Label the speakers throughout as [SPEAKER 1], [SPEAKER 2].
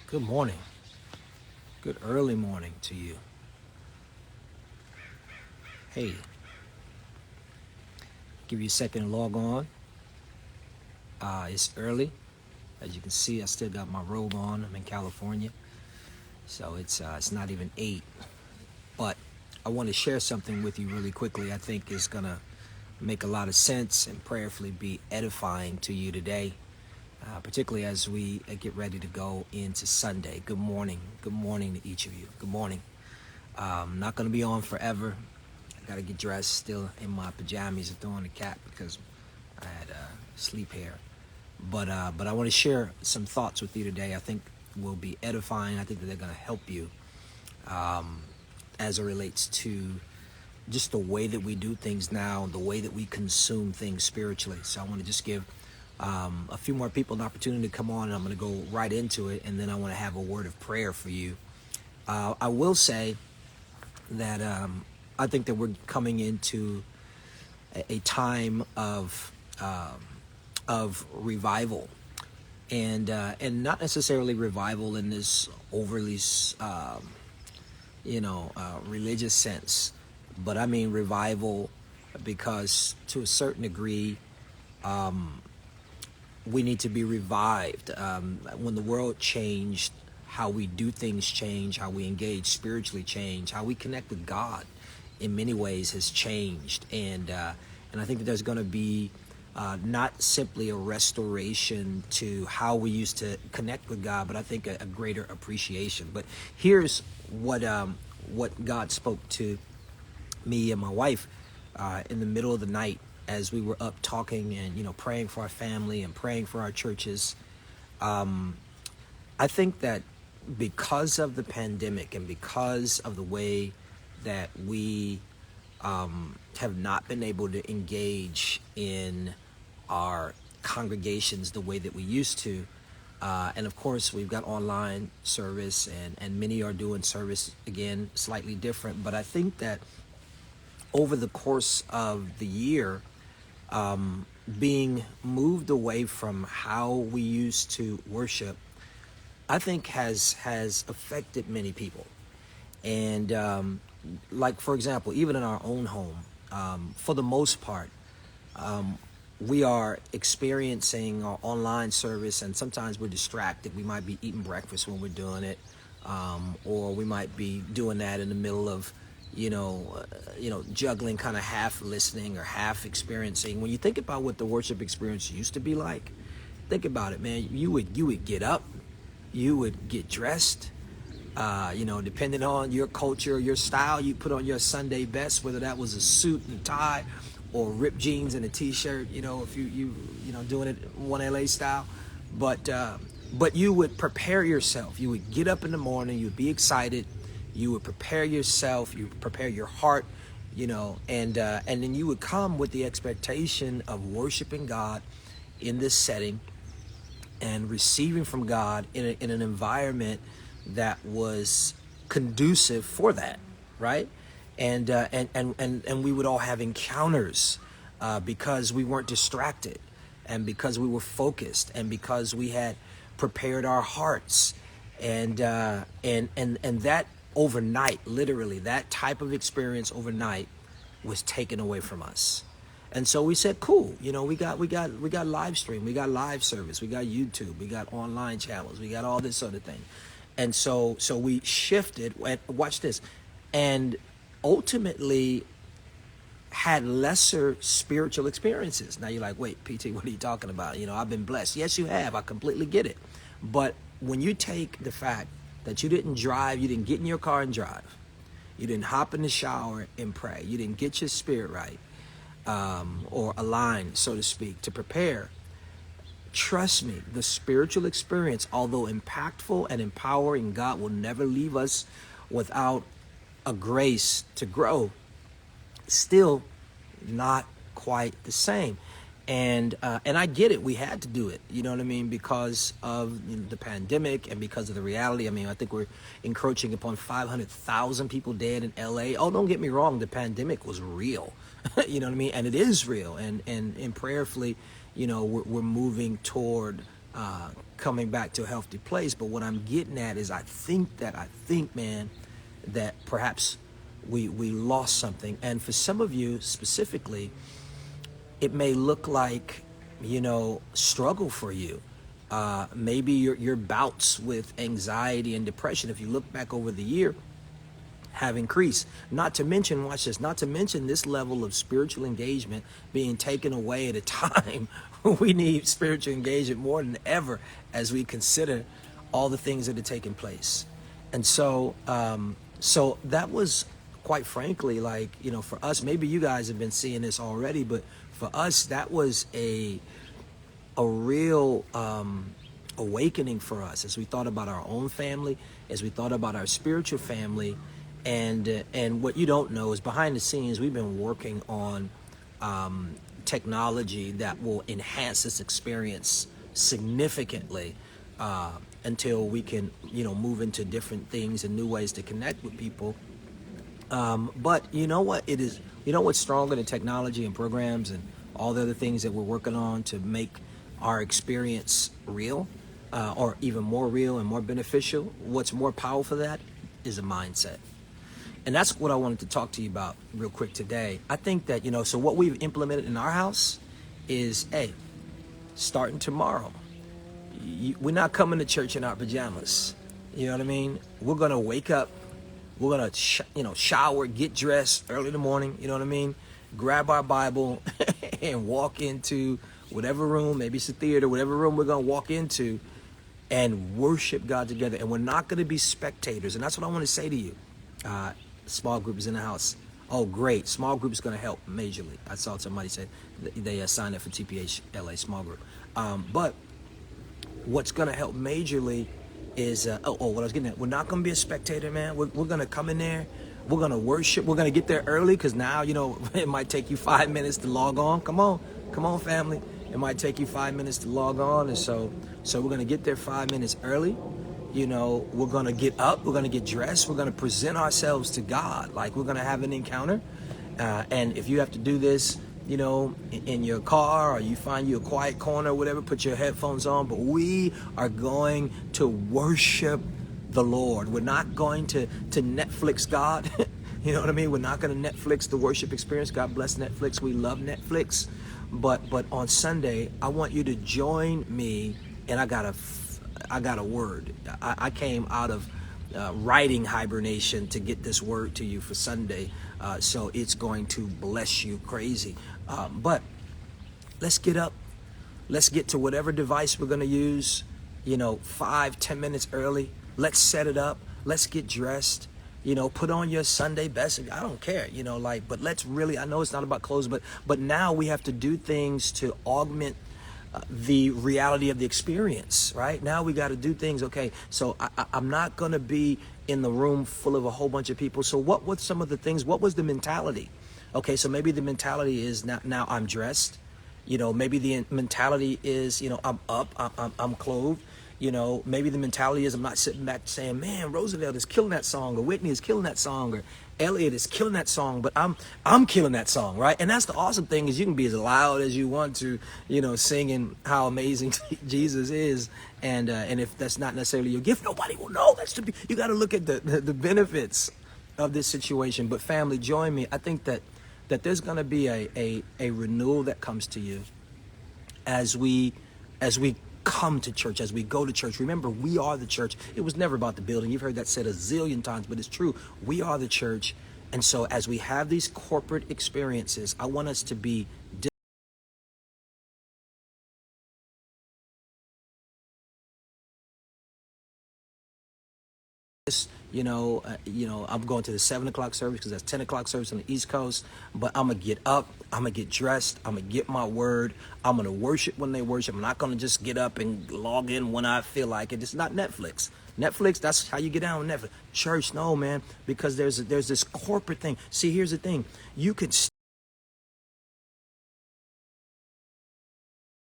[SPEAKER 1] Good morning. Good early morning to you. Hey, give you a second to log on. It's early. As you can see, I still got my robe on. I'm in California, so it's not even 8. But I want to share something with you really quickly. I think is gonna make a lot of sense and prayerfully be edifying to you today, particularly as we get ready to go into Sunday. Good morning. Good morning to each of you. Good morning. Not gonna be on forever. I gotta get dressed, still in my pajamas and throwing the cap because I had sleep hair. But I want to share some thoughts with you today. I think will be edifying. I think that they're gonna help you as it relates to just the way that we do things now, the way that we consume things spiritually. So I want to just give a few more people an opportunity to come on, and I'm going to go right into it, and then I want to have a word of prayer for you. I will say that I think that we're coming into a time of revival, and not necessarily revival in this overly religious sense, but I mean revival because to a certain degree we need to be revived. When the world changed, how we do things change, how we engage spiritually change, how we connect with God in many ways has changed, and I think that there's going to be not simply a restoration to how we used to connect with God, but I think a greater appreciation. But here's what God spoke to me and my wife in the middle of the night as we were up talking and praying for our family and praying for our churches. I think that because of the pandemic and because of the way that we have not been able to engage in our congregations the way that we used to, and of course we've got online service and many are doing service again slightly different, but I think that over the course of the year, being moved away from how we used to worship, I think has affected many people. And like, for example, even in our own home, for the most part, we are experiencing our online service, and sometimes we're distracted. We might be eating breakfast when we're doing it, or we might be doing that in the middle of juggling, kind of half listening or half experiencing. When you think about what the worship experience used to be like, think about it, man. You would get up, you would get dressed, depending on your culture, your style, you put on your Sunday best, whether that was a suit and tie or ripped jeans and a t-shirt, if you doing it one LA style. But you would prepare yourself. You would get up in the morning, you'd be excited, you would prepare yourself, you would prepare your heart, and then you would come with the expectation of worshiping God in this setting and receiving from God in an environment that was conducive for that, right? And we would all have encounters because we weren't distracted, and because we were focused, and because we had prepared our hearts, and that overnight, literally, that type of experience overnight was taken away from us. And so we said, cool, we got live stream, we got live service, we got YouTube, we got online channels, we got all this sort of thing. And so we shifted, and watch this, and ultimately had lesser spiritual experiences. Now you're like, wait, PT, what are you talking about? I've been blessed. Yes, you have. I completely get it. But when you take the fact that you didn't drive, you didn't get in your car and drive, you didn't hop in the shower and pray, you didn't get your spirit right, or aligned, so to speak, to prepare, trust me, the spiritual experience, although impactful and empowering, God will never leave us without a grace to grow, still not quite the same. And I get it. We had to do it. You know what I mean? Because of the pandemic and because of the reality. I mean, I think we're encroaching upon 500,000 people dead in LA. Oh, don't get me wrong. The pandemic was real. You know what I mean? And it is real. And prayerfully, we're moving toward coming back to a healthy place. But what I'm getting at is I think, man, that perhaps we lost something. And for some of you specifically, it may look like, struggle for you. Maybe your bouts with anxiety and depression, if you look back over the year, have increased. Not to mention, watch this, not to mention this level of spiritual engagement being taken away at a time when we need spiritual engagement more than ever as we consider all the things that are taking place. And so that was, quite frankly, like, for us, maybe you guys have been seeing this already, but for us, that was a real awakening for us as we thought about our own family, as we thought about our spiritual family. And what you don't know is behind the scenes, we've been working on technology that will enhance this experience significantly until we can, move into different things and new ways to connect with people. But you know what it is? You know what's stronger than technology and programs and all the other things that we're working on to make our experience real, or even more real and more beneficial? What's more powerful than that is a mindset. And that's what I wanted to talk to you about real quick today. I think that, so what we've implemented in our house is, hey, starting tomorrow, we're not coming to church in our pajamas. You know what I mean? We're going to wake up. We're going to, shower, get dressed early in the morning. You know what I mean? Grab our Bible and walk into whatever room, maybe it's a theater, whatever room we're going to walk into and worship God together. And we're not going to be spectators. And that's what I want to say to you. Small group is in the house. Oh, great. Small group is going to help majorly. I saw somebody say they signed up for TPH LA small group. But what's going to help majorly is, what I was getting at, we're not going to be a spectator, man. We're going to come in there. We're going to worship. We're going to get there early because now, it might take you 5 minutes to log on. Come on, family. It might take you 5 minutes to log on. And so we're going to get there 5 minutes early. We're going to get up, we're going to get dressed, we're going to present ourselves to God. Like, we're going to have an encounter. And if you have to do this, in your car, or you find you a quiet corner or whatever, put your headphones on. But we are going to worship the Lord. We're not going to Netflix God. You know what I mean? We're not going to Netflix the worship experience. God bless Netflix. We love Netflix. But on Sunday, I want you to join me, and I got a word. I came out of writing hibernation to get this word to you for Sunday. So it's going to bless you crazy. But let's get up. Let's get to whatever device we're going to use, 5-10 minutes early. Let's set it up. Let's get dressed. Put on your Sunday best. I don't care, but let's really, I know it's not about clothes, but now we have to do things to augment the reality of the experience, right? Now we got to do things. Okay, so I'm not going to be in the room full of a whole bunch of people. So what was some of the things? What was the mentality? Okay, so maybe the mentality is now I'm dressed. Maybe the mentality is, I'm up, I'm clothed. Maybe the mentality is I'm not sitting back saying, man, Roosevelt is killing that song, or Whitney is killing that song, or Elliot is killing that song, but I'm killing that song, right? And that's the awesome thing, is you can be as loud as you want to, singing how amazing Jesus is. And if that's not necessarily your gift, nobody will know. You got to look at the benefits of this situation. But family, join me. I think that there's going to be a renewal that comes to you as we come to church, as we go to church. Remember, we are the church. It was never about the building. You've heard that said a zillion times, but it's true. We are the church. And so as we have these corporate experiences, I want us to be I'm going to the 7 o'clock service because that's 10 o'clock service on the East Coast. But I'm going to get up. I'm going to get dressed. I'm going to get my word. I'm going to worship when they worship. I'm not going to just get up and log in when I feel like it. It's not Netflix. Netflix, that's how you get down with Netflix. Church, no, man, because there's this corporate thing. See, here's the thing. You could...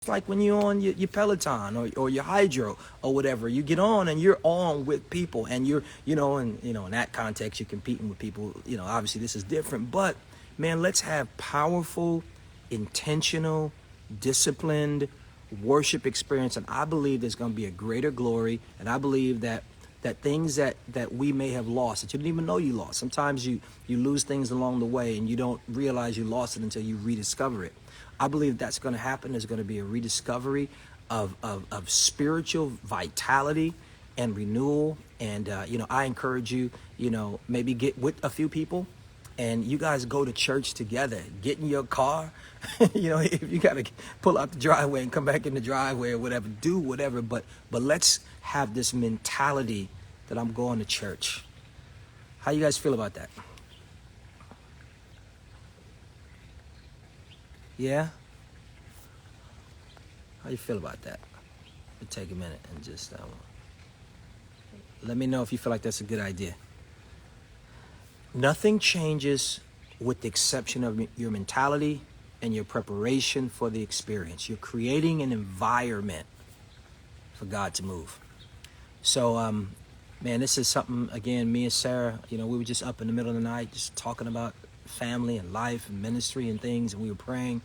[SPEAKER 1] It's like when you're on your Peloton or your Hydro or whatever, you get on and you're on with people, and you're, in that context, you're competing with people. Obviously this is different, but man, let's have powerful, intentional, disciplined worship experience, and I believe there's going to be a greater glory, and I believe that things that we may have lost, that you didn't even know you lost. Sometimes you lose things along the way, and you don't realize you lost it until you rediscover it. I believe that's going to happen. There's going to be a rediscovery of spiritual vitality and renewal. And, I encourage you, maybe get with a few people and you guys go to church together. Get in your car. If you got to pull out the driveway and come back in the driveway or whatever, do whatever. But let's have this mentality that I'm going to church. How you guys feel about that? Yeah? How you feel about that? Take a minute and just let me know if you feel like that's a good idea. Nothing changes with the exception of your mentality and your preparation for the experience. You're creating an environment for God to move. So, man, this is something, again, me and Sarah, we were just up in the middle of the night just talking about family and life and ministry and things, and we were praying,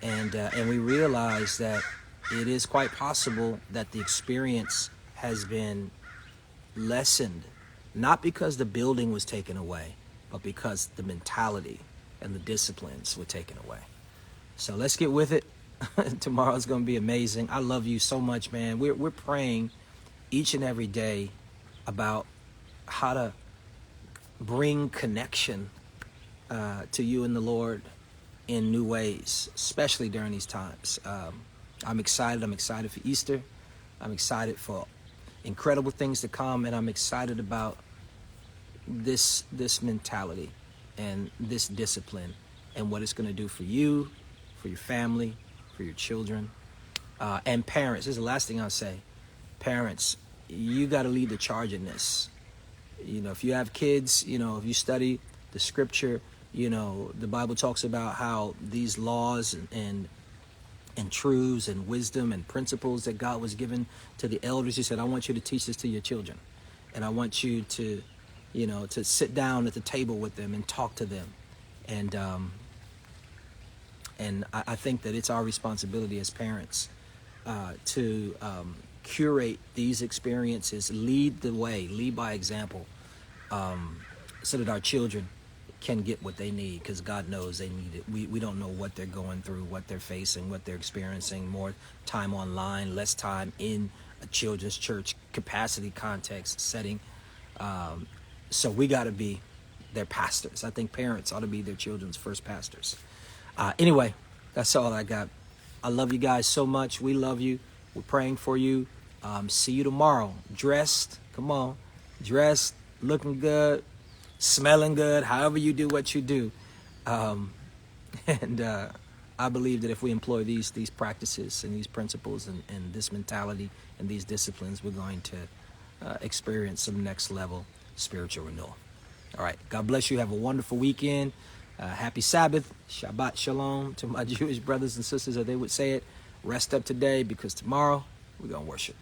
[SPEAKER 1] and we realized that it is quite possible that the experience has been lessened, not because the building was taken away, but because the mentality and the disciplines were taken away. So let's get with it. Tomorrow's going to be amazing. I love you so much, man. We're praying each and every day about how to bring connection to you and the Lord in new ways, especially during these times. I'm excited. I'm excited for Easter. I'm excited for incredible things to come, and I'm excited about this mentality and this discipline and what it's going to do for you, for your family, for your children, and parents. This is the last thing I'll say. Parents, you got to lead the charge in this. If you have kids, if you study the scripture, the Bible talks about how these laws and truths and wisdom and principles that God was given to the elders. He said, I want you to teach this to your children. And I want you to, to sit down at the table with them and talk to them. And I think that it's our responsibility as parents to curate these experiences, lead the way, lead by example, so that our children can get what they need, because God knows they need it. We don't know what they're going through, what they're facing, what they're experiencing. More time online, less time in a children's church capacity context setting. So we got to be their pastors. I think parents ought to be their children's first pastors. Anyway, that's all I got. I love you guys so much. We love you. We're praying for you. See you tomorrow. Dressed, come on, dressed, looking good, smelling good, however you do what you do. And I believe that if we employ these practices and these principles and this mentality and these disciplines, we're going to experience some next level spiritual renewal. All right. God bless you. Have a wonderful weekend. Happy Sabbath. Shabbat Shalom to my Jewish brothers and sisters, as they would say it. Rest up today, because tomorrow we're going to worship.